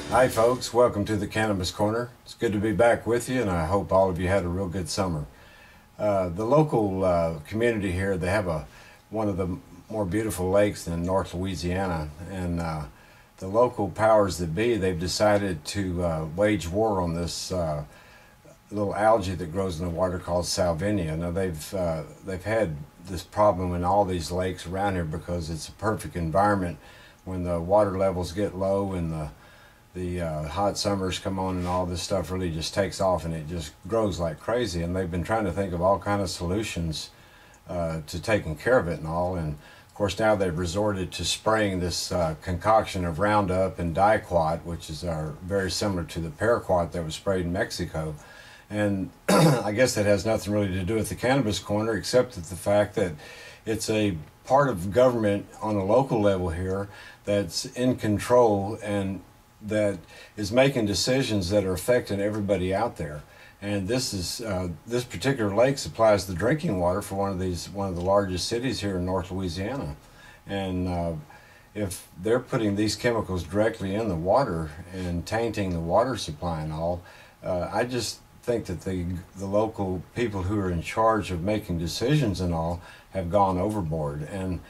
Hi folks, welcome to the Cannabis Corner. It's good to be back with you, and I hope all of you had a real good summer. The local community here, they have one of the more beautiful lakes in North Louisiana, and the local powers that be, they've decided to wage war on this little algae that grows in the water called salvinia. Now they've had this problem in all these lakes around here because it's a perfect environment when the water levels get low and the hot summers come on and all this stuff really just takes off and it just grows like crazy. And they've been trying to think of all kind of solutions to taking care of it and all. And of course now they've resorted to spraying this concoction of Roundup and Diquat, which is very similar to the paraquat that was sprayed in Mexico. And I guess that has nothing really to do with the Cannabis Corner, except that the fact that it's a part of government on a local level here that's in control and that is making decisions that are affecting everybody out there. And this particular lake supplies the drinking water for one of the largest cities here in North Louisiana. And if they're putting these chemicals directly in the water and tainting the water supply and all, I just think that the local people who are in charge of making decisions and all have gone overboard. And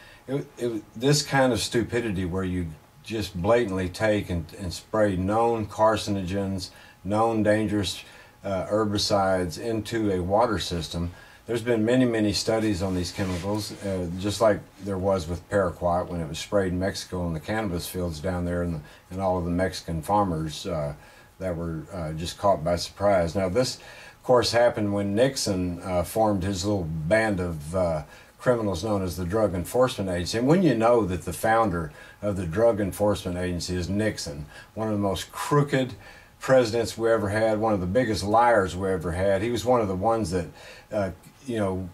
this kind of stupidity where you just blatantly take and spray known carcinogens, known dangerous herbicides into a water system. There's been many studies on these chemicals, just like there was with paraquat when it was sprayed in Mexico in the cannabis fields down there, and all of the Mexican farmers that were just caught by surprise. Now this, of course, happened when Nixon formed his little band of criminals known as the Drug Enforcement Agency. And when you know that the founder of the Drug Enforcement Agency is Nixon, one of the most crooked presidents we ever had, one of the biggest liars we ever had. He was one of the ones that,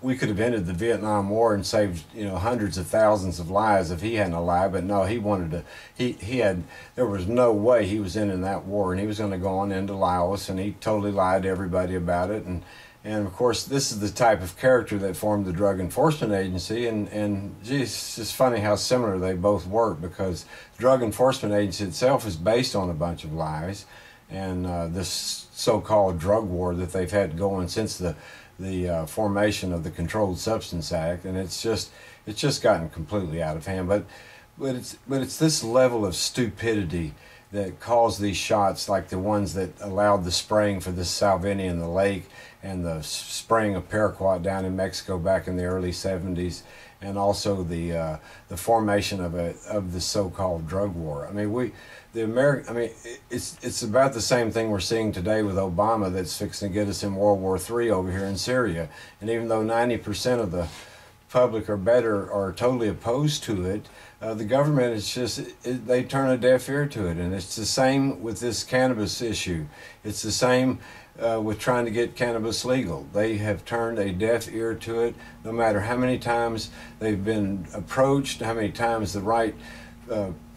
we could have ended the Vietnam War and saved, hundreds of thousands of lives if he hadn't lied. But no, he wanted to, there was no way he was in that war, and he was going to go on into Laos, and he totally lied to everybody about it. And of course, this is the type of character that formed the Drug Enforcement Agency, and geez, it's just funny how similar they both work, because the Drug Enforcement Agency itself is based on a bunch of lies, and this so-called drug war that they've had going since the formation of the Controlled Substance Act, and it's just gotten completely out of hand. But it's this level of stupidity that caused these shots, like the ones that allowed the spraying for this salvinia in the lake, and the spraying of paraquat down in Mexico back in the early 70s, and also the formation of the so-called drug war. I mean, it's about the same thing we're seeing today with Obama, that's fixing to get us in World War III over here in Syria. And even though 90% of the public are totally opposed to it, the government they turn a deaf ear to it. And it's the same with this cannabis issue. It's the same with trying to get cannabis legal. They have turned a deaf ear to it, no matter how many times they've been approached, how many times the right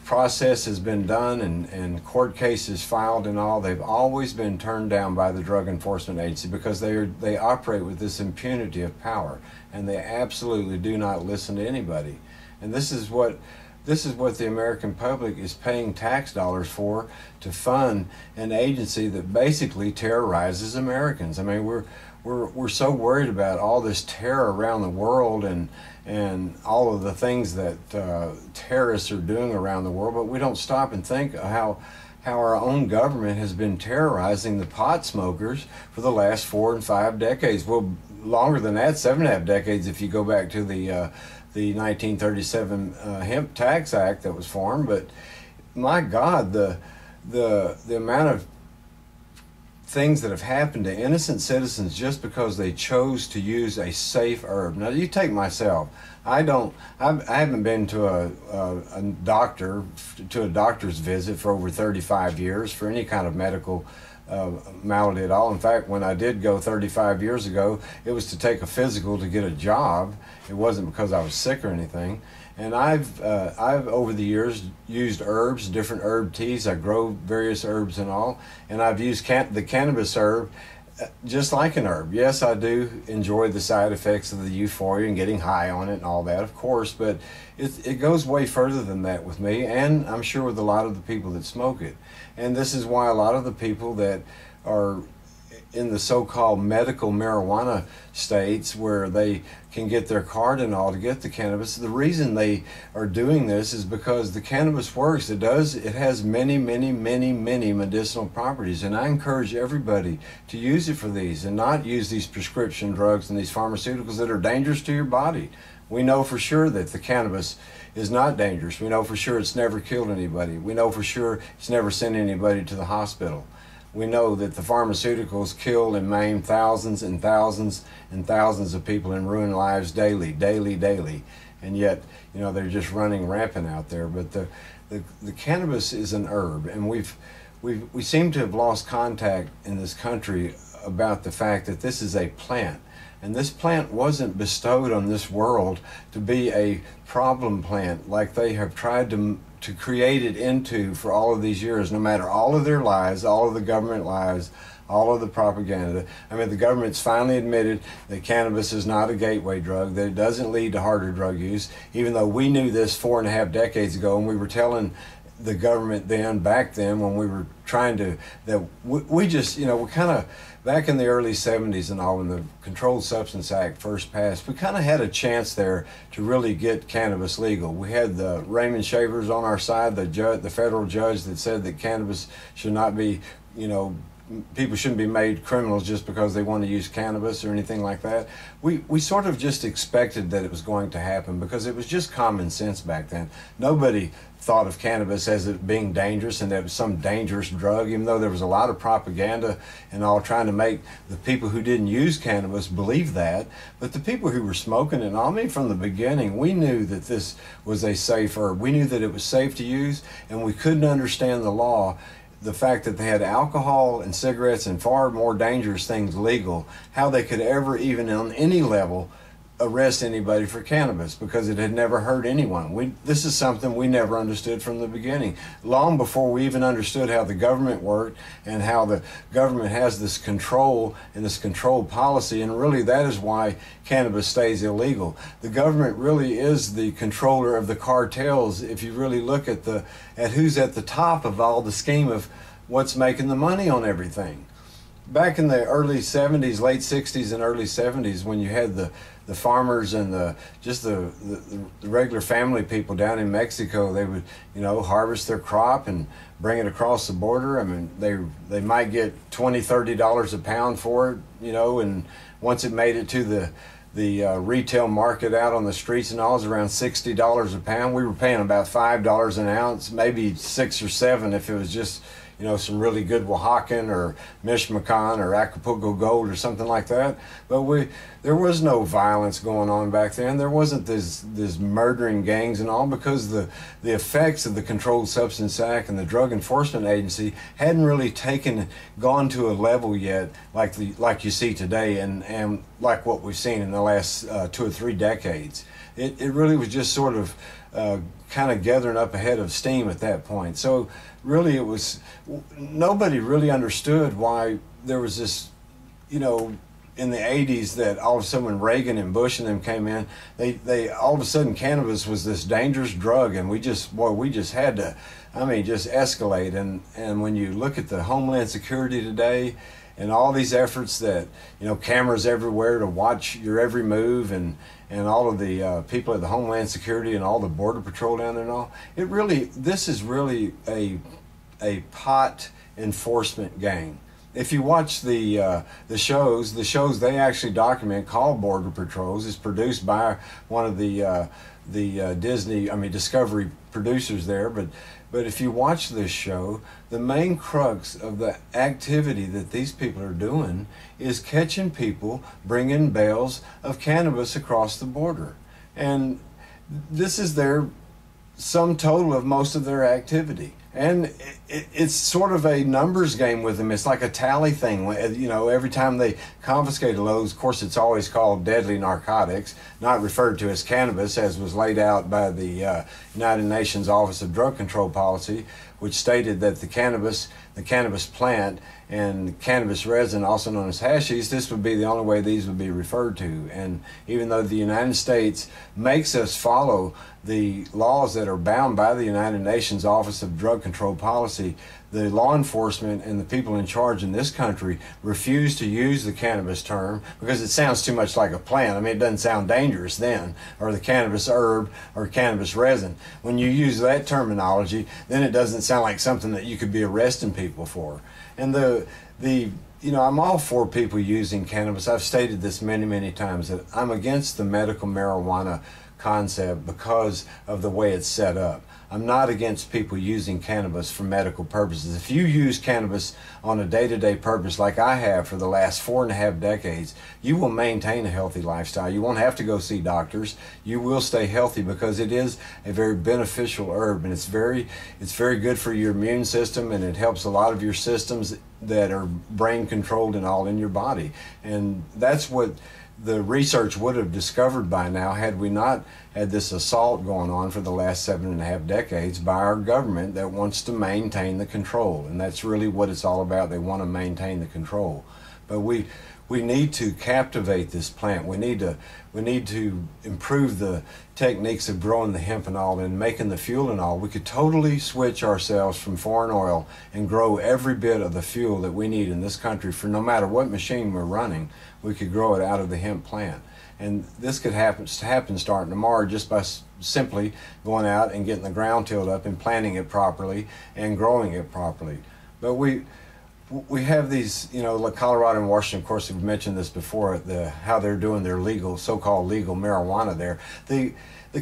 process has been done and court cases filed and all. They've always been turned down by the Drug Enforcement Agency because they operate with this impunity of power, and they absolutely do not listen to anybody. And this is what the American public is paying tax dollars for, to fund an agency that basically terrorizes Americans. I mean, we're so worried about all this terror around the world and all of the things that terrorists are doing around the world, but we don't stop and think how our own government has been terrorizing the pot smokers for the last 4 and 5 decades. Well, longer than that, 7.5 decades if you go back to the 1937 Hemp Tax Act that was formed. But my God, the amount of things that have happened to innocent citizens just because they chose to use a safe herb. Now, you take myself. I haven't been to a doctor's visit for over 35 years for any kind of medical malady at all. In fact, when I did go 35 years ago, it was to take a physical to get a job. It wasn't because I was sick or anything. And I've over the years used herbs, different herb teas. I grow various herbs and all, and I've used the cannabis herb just like an herb. Yes, I do enjoy the side effects of the euphoria and getting high on it and all that, of course, but it goes way further than that with me, and I'm sure with a lot of the people that smoke it. And this is why a lot of the people that are in the so-called medical marijuana states where they can get their card and all to get the cannabis, the reason they are doing this is because the cannabis works. It has many medicinal properties, and I encourage everybody to use it for these and not use these prescription drugs and these pharmaceuticals that are dangerous to your body. We know for sure that the cannabis is not dangerous. We know for sure it's never killed anybody. We know for sure it's never sent anybody to the hospital. We know that the pharmaceuticals kill and maim thousands and thousands and thousands of people and ruin lives daily. And yet, you know, they're just running rampant out there. But the cannabis is an herb, and we seem to have lost contact in this country about the fact that this is a plant. And this plant wasn't bestowed on this world to be a problem plant like they have tried to create it into for all of these years, no matter all of their lies, all of the government lies, all of the propaganda. I mean, the government's finally admitted that cannabis is not a gateway drug, that it doesn't lead to harder drug use, even though we knew this 4.5 decades ago, and we were telling the government back then when we were trying to, that we just, you know, we kind of, back in the early 70s and all, when the Controlled Substance Act first passed, we kind of had a chance there to really get cannabis legal. We had the Raymond Shavers on our side, the federal judge that said that cannabis should not be, you know, people shouldn't be made criminals just because they want to use cannabis or anything like that. We sort of just expected that it was going to happen because it was just common sense back then. Nobody thought of cannabis as it being dangerous and that it was some dangerous drug, even though there was a lot of propaganda and all trying to make the people who didn't use cannabis believe that. But the people who were smoking it, I mean, from the beginning, we knew that this was a safe herb. We knew that it was safe to use, and we couldn't understand the law. The fact that they had alcohol and cigarettes and far more dangerous things legal, how they could ever even on any level arrest anybody for cannabis, because it had never hurt anyone. This is something we never understood from the beginning, long before we even understood how the government worked and how the government has this control and this controlled policy, and really that is why cannabis stays illegal. The government really is the controller of the cartels if you really look at who's at the top of all the scheme of what's making the money on everything. Back in the early 70s, late 60s and early 70s, when you had the farmers and the regular family people down in Mexico, they would, you know, harvest their crop and bring it across the border. I mean, they might get $20, $30 a pound for it, you know, and once it made it to the retail market out on the streets and all, it was around $60 a pound. We were paying about $5 an ounce, maybe 6 or 7 if it was just, you know, some really good Oaxacan or Michoacan or Acapulco Gold or something like that. But there was no violence going on back then. There wasn't this murdering gangs and all, because the effects of the Controlled Substance Act and the Drug Enforcement Agency hadn't really gone to a level yet like you see today and like what we've seen in the last 2 or 3 decades. It really was just sort of kind of gathering up a head of steam at that point. So really nobody really understood why there was this, you know, in the 80s that all of a sudden when Reagan and Bush and them came in, they all of a sudden cannabis was this dangerous drug, and we just had to, I mean, just escalate. And when you look at the Homeland Security today and all these efforts that, you know, cameras everywhere to watch your every move, and all of the people at the Homeland Security and all the Border Patrol down there and all, this is really a pot enforcement gang. If you watch the shows they actually document called Border Patrols, is produced by one of the Discovery producers there, but if you watch this show, the main crux of the activity that these people are doing is catching people bringing bales of cannabis across the border. And this is their sum total of most of their activity. And it's sort of a numbers game with them. It's like a tally thing. You know, every time they confiscate a load, of course, it's always called deadly narcotics, not referred to as cannabis, as was laid out by the United Nations Office of Drug Control Policy, which stated that the cannabis the cannabis plant and cannabis resin, also known as hashish, this would be the only way these would be referred to. And even though the United States makes us follow the laws that are bound by the United Nations Office of Drug Control Policy, the law enforcement and the people in charge in this country refuse to use the cannabis term because it sounds too much like a plant. I mean, it doesn't sound dangerous then, or the cannabis herb or cannabis resin. When you use that terminology, then it doesn't sound like something that you could be arresting people for. And you know, I'm all for people using cannabis. I've stated this many, many times that I'm against the medical marijuana concept because of the way it's set up. I'm not against people using cannabis for medical purposes. If you use cannabis on a day-to-day purpose like I have for the last 4.5 decades, you will maintain a healthy lifestyle. You won't have to go see doctors. You will stay healthy because it is a very beneficial herb, and it's very good for your immune system, and it helps a lot of your systems that are brain controlled and all in your body. And that's what the research would have discovered by now had we not had this assault going on for the last 7.5 decades by our government that wants to maintain the control. And that's really what it's all about. They want to maintain the control. But we need to captivate this plant. We need to improve the techniques of growing the hemp and all and making the fuel and all. We could totally switch ourselves from foreign oil and grow every bit of the fuel that we need in this country for no matter what machine we're running. We could grow it out of the hemp plant. And this could happen starting tomorrow just by simply going out and getting the ground tilled up and planting it properly and growing it properly. But we have these, you know, like Colorado and Washington, of course, we've mentioned this before, how they're doing their so-called legal marijuana there. The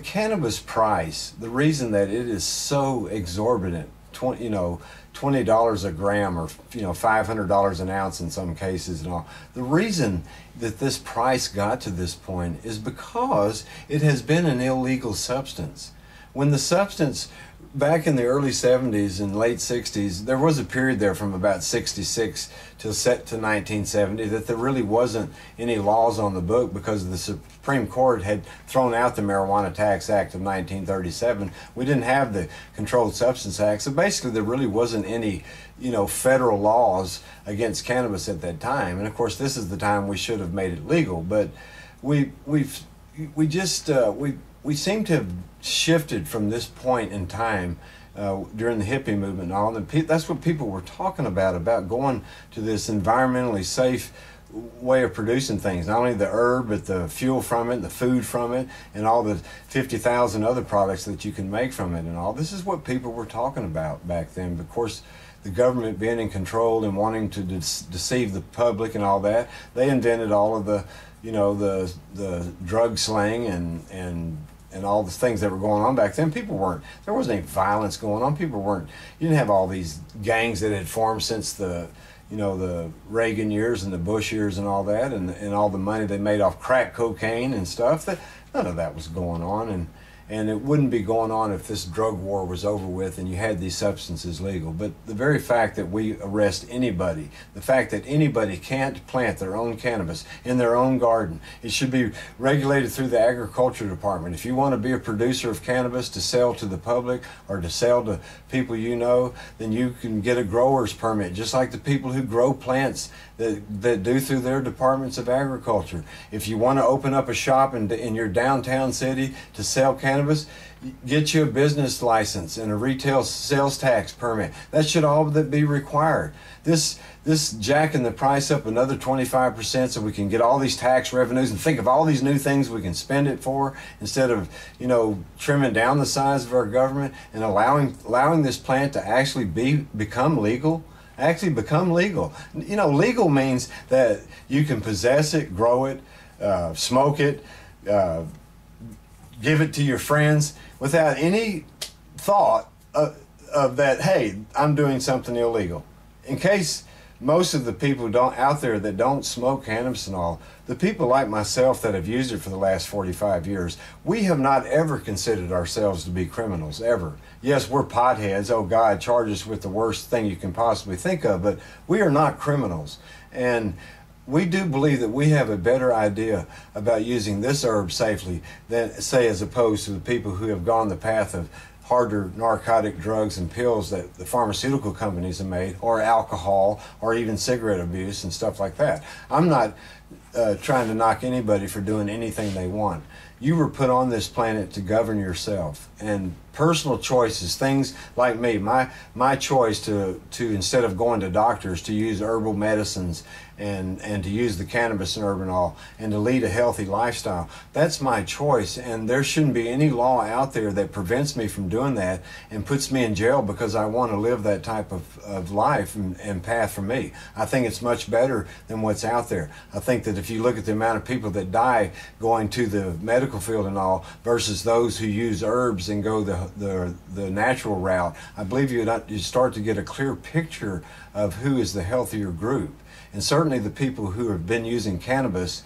cannabis price, the reason that it is so exorbitant, $20 a gram, or $500 an ounce in some cases and all. The reason that this price got to this point is because it has been an illegal substance. When the substance, back in the early 70s and late 60s, there was a period there from about 66 to 1970 that there really wasn't any laws on the book because the Supreme Court had thrown out the Marijuana Tax Act of 1937. We didn't have the Controlled Substance Act, so basically there really wasn't any federal laws against cannabis at that time. And of course this is the time we should have made it legal, but we seem to have shifted from this point in time during the hippie movement and all. And that's what people were talking about going to this environmentally safe way of producing things. Not only the herb, but the fuel from it, the food from it, and all the 50,000 other products that you can make from it and all. This is what people were talking about back then. But of course, the government being in control and wanting to deceive the public and all that, they invented all of the drug slang and all the things that were going on back then. There wasn't any violence going on. You didn't have all these gangs that had formed since the Reagan years and the Bush years and all that, and all the money they made off crack cocaine and stuff. None of that was going on, and it wouldn't be going on if this drug war was over with and you had these substances legal. But the very fact that we arrest anybody, the fact that anybody can't plant their own cannabis in their own garden, it should be regulated through the agriculture department. If you want to be a producer of cannabis to sell to the public or to sell to people then you can get a grower's permit, just like the people who grow plants that do through their departments of agriculture. If you want to open up a shop in your downtown city to sell cannabis, get you a business license and a retail sales tax permit. That should all be required. This jacking the price up another 25% so we can get all these tax revenues and think of all these new things we can spend it for, instead of trimming down the size of our government and allowing this plant to actually become legal. Legal means that you can possess it, grow it, smoke it, give it to your friends without any thought of that, hey, I'm doing something illegal. In case most of the people out there that don't smoke cannabis and all, the people like myself that have used it for the last 45 years, we have not ever considered ourselves to be criminals, ever. Yes, we're potheads. Oh, God, charge us with the worst thing you can possibly think of, but we are not criminals. And we do believe that we have a better idea about using this herb safely than, say, as opposed to the people who have gone the path of harder narcotic drugs and pills that the pharmaceutical companies have made, or alcohol, or even cigarette abuse and stuff like that. I'm not trying to knock anybody for doing anything they want. You were put on this planet to govern yourself, and personal choices, things like me, my choice to instead of going to doctors, to use herbal medicines and to use the cannabis and herbinol and to lead a healthy lifestyle, that's my choice, and there shouldn't be any law out there that prevents me from doing that and puts me in jail because I want to live that type of life and path for me. I think it's much better than what's out there. I think that if you look at the amount of people that die going to the medical field and all versus those who use herbs and go the natural route, I believe you start to get a clear picture of who is the healthier group. And certainly the people who have been using cannabis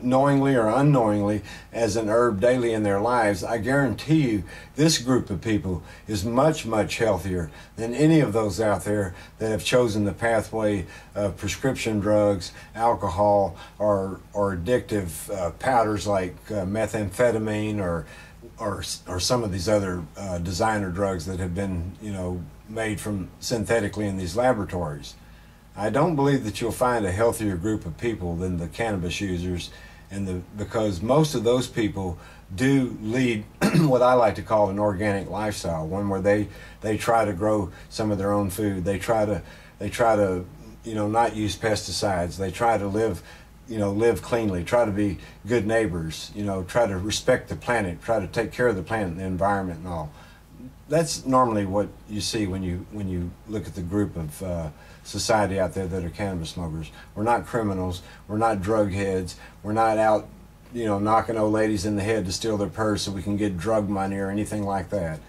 knowingly or unknowingly as an herb daily in their lives, I guarantee you this group of people is much, much healthier than any of those out there that have chosen the pathway of prescription drugs, alcohol, or addictive powders like methamphetamine or some of these other designer drugs that have been, made from synthetically in these laboratories. I don't believe that you'll find a healthier group of people than the cannabis users, because most of those people do lead what I like to call an organic lifestyle, one where they try to grow some of their own food. They try to not use pesticides. They try to live cleanly, try to be good neighbors, try to respect the planet, try to take care of the planet and the environment and all. That's normally what you see when you look at the group of society out there that are cannabis smokers. We're not criminals. We're not drug heads. We're not out, knocking old ladies in the head to steal their purse so we can get drug money or anything like that.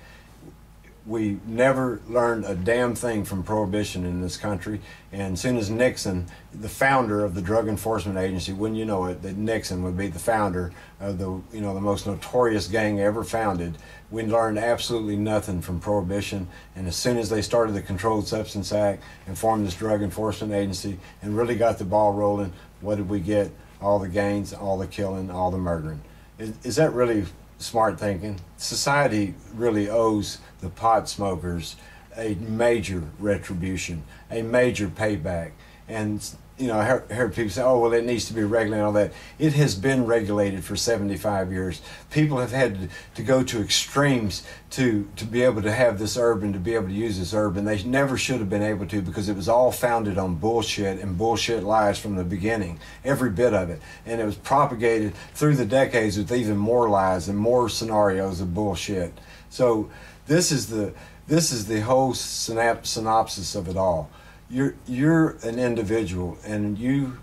We never learned a damn thing from Prohibition in this country, and as soon as Nixon, the founder of the Drug Enforcement Agency, wouldn't you know it, that Nixon would be the founder of the most notorious gang ever founded, we learned absolutely nothing from Prohibition. And as soon as they started the Controlled Substance Act and formed this Drug Enforcement Agency and really got the ball rolling, what did we get? All the gangs, all the killing, all the murdering. Is that really smart thinking? Society really owes the pot smokers a major retribution, a major payback. And I heard people say, oh, well, it needs to be regulated and all that. It has been regulated for 75 years. People have had to go to extremes to be able to have this herb and to be able to use this herb, and they never should have been able to, because it was all founded on bullshit and bullshit lies from the beginning, every bit of it. And it was propagated through the decades with even more lies and more scenarios of bullshit. So this is the whole synopsis of it all. You're an individual, and you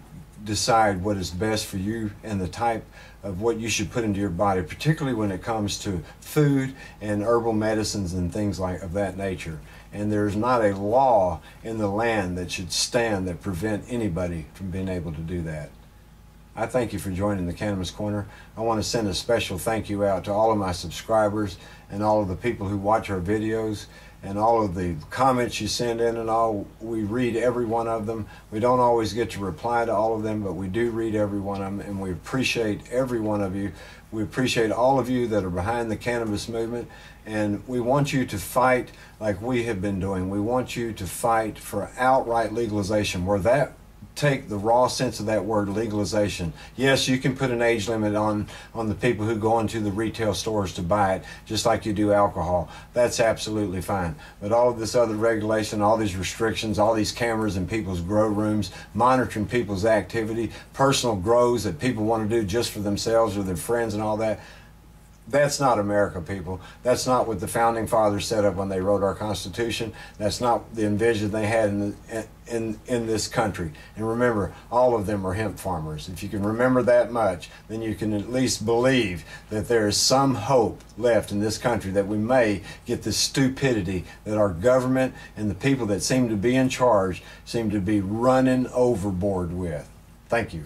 decide what is best for you and the type of what you should put into your body, particularly when it comes to food and herbal medicines and things of that nature. And there's not a law in the land that should stand that prevent anybody from being able to do that. I thank you for joining the Cannabis Corner. I want to send a special thank you out to all of my subscribers and all of the people who watch our videos and all of the comments you send in and all. We read every one of them. We don't always get to reply to all of them, but we do read every one of them, and we appreciate every one of you. We appreciate all of you that are behind the cannabis movement, and we want you to fight like we have been doing. We want you to fight for outright legalization, where that take the raw sense of that word, legalization. Yes, you can put an age limit on the people who go into the retail stores to buy it, just like you do alcohol. That's absolutely fine. But all of this other regulation, all these restrictions, all these cameras in people's grow rooms, monitoring people's activity, personal grows that people want to do just for themselves or their friends and all that, that's not America, people. That's not what the Founding Fathers set up when they wrote our Constitution. That's not the envision they had in this country. And remember, all of them are hemp farmers. If you can remember that much, then you can at least believe that there is some hope left in this country, that we may get the stupidity that our government and the people that seem to be in charge seem to be running overboard with. Thank you.